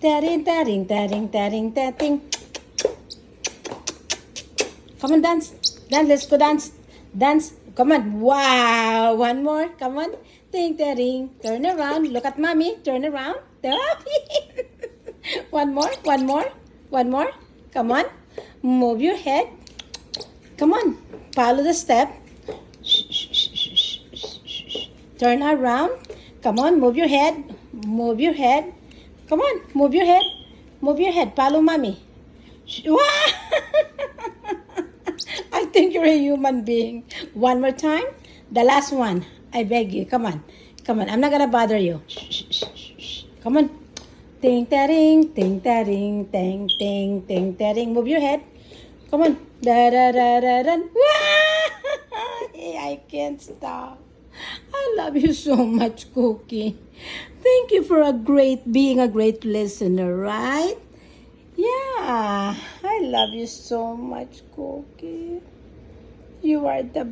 Taring, taring, taring, taring, taring. Come on, dance. Dance, let's go dance. Dance. Come on. Wow. One more. Come on. Ting, taring. Turn around. Look at mommy. Turn around. One more. One more. One more. Come on. Move your head. Come on. Follow the step. Turn around. Come on. Move your head. Move your head. Come on. Move your head. Move your head. Follow mommy. Wow! I think you're a human being. One more time. The last one. I beg you. Come on. Come on. I'm not gonna bother you. Come on. Ting taring, ting taring, ting ting ting taring. Move your head. Come on. Da da da da da. I can't stop. I love you so much, Cookie. Thank you for being a great listener, right? Yeah, I love you so much, Cookie. You are the